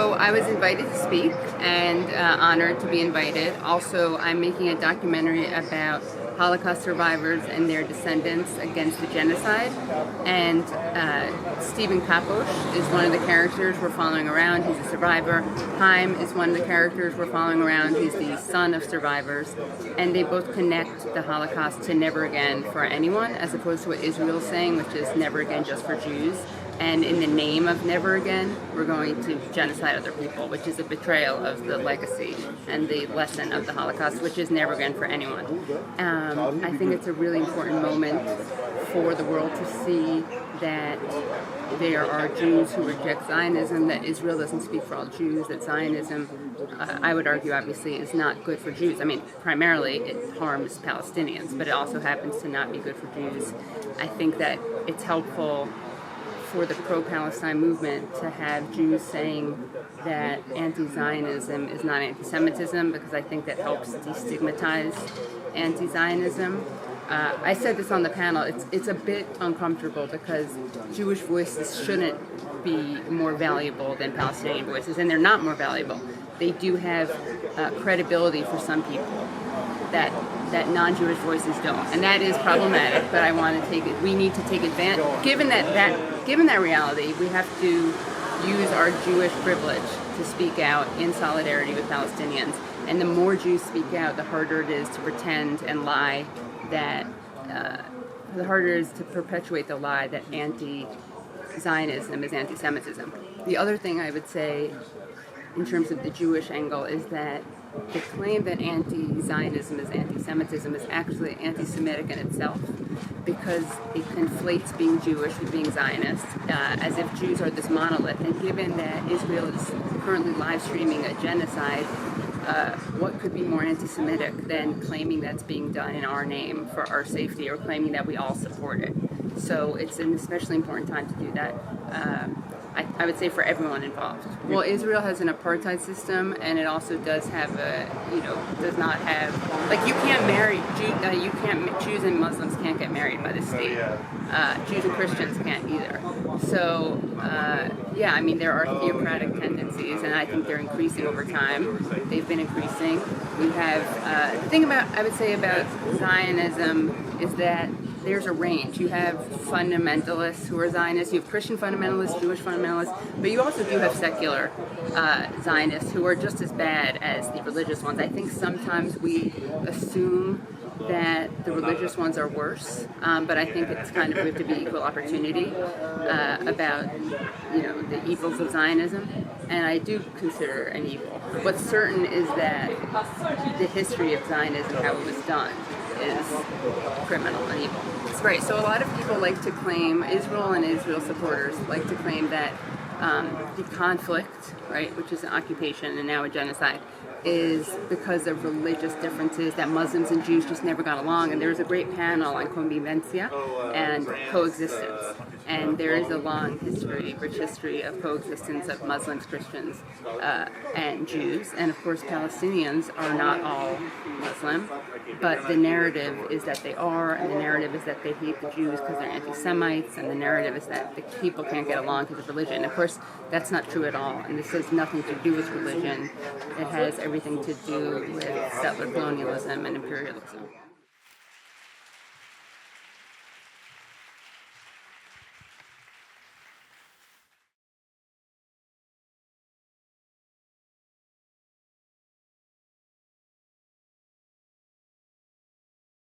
So I was invited to speak and honored to be invited. Also, I'm making a documentary about Holocaust survivors and their descendants against the genocide. And Stephen Kaposh is one of the characters we're following around. He's a survivor. Haim is one of the characters we're following around. He's the son of survivors. And they both connect the Holocaust to never again for anyone, as opposed to what Israel is saying, which is never again just for Jews. And in the name of never again, we're going to genocide other people, which is a betrayal of the legacy and the lesson of the Holocaust, which is never again for anyone. I think it's a really important moment for the world to see that there are Jews who reject Zionism, that Israel doesn't speak for all Jews, that Zionism, I would argue, obviously, is not good for Jews. I mean, primarily it harms Palestinians, but it also happens to not be good for Jews. I think that it's helpful for the pro-Palestine movement to have Jews saying that anti-Zionism is not anti-Semitism, because I think that helps destigmatize anti-Zionism. I said this on the panel, it's a bit uncomfortable because Jewish voices shouldn't be more valuable than Palestinian voices, and they're not more valuable. They do have credibility for some people that non-Jewish voices don't, and that is problematic. But I want to take it. We need to take advantage. Given that reality, we have to use our Jewish privilege to speak out in solidarity with Palestinians. And the more Jews speak out, the harder it is to pretend and lie that. The harder it is to perpetuate the lie that anti-Zionism is anti-Semitism. The other thing I would say, in terms of the Jewish angle, is that the claim that anti-Zionism is anti-Semitism is actually anti-Semitic in itself, because it conflates being Jewish with being Zionist, as if Jews are this monolith. And given that Israel is currently live streaming a genocide, what could be more anti-Semitic than claiming that's being done in our name for our safety, or claiming that we all support it? So it's an especially important time to do that. I would say for everyone involved. Well, Israel has an apartheid system, and it also does have does not have, like, you can't marry, Jews and Muslims can't get married by the state. Jews and Christians can't either. So, I mean, there are theocratic tendencies, and I think they're increasing over time. They've been increasing. We have, the thing I would say about Zionism is that there's a range. You have fundamentalists who are Zionists, you have Christian fundamentalists, Jewish fundamentalists, but you also do have secular Zionists who are just as bad as the religious ones. I think sometimes we assume that the religious ones are worse, but I think it's kind of, we have to be equal opportunity about the evils of Zionism, and I do consider an evil. What's certain is that the history of Zionism, how it was done, is criminal and evil. That's right. So a lot of people like to claim, Israel and Israel supporters like to claim that the conflict, right, which is an occupation and now a genocide, is because of religious differences, that Muslims and Jews just never got along. And there was a great panel on convivencia and coexistence. And there is a long history, rich history of coexistence of Muslims, Christians, and Jews. And of course, Palestinians are not all Muslim, but the narrative is that they are, and the narrative is that they hate the Jews because they're anti-Semites, and the narrative is that the people can't get along because of religion. Of course, that's not true at all, and this has nothing to do with religion. It has everything to do with settler colonialism and imperialism.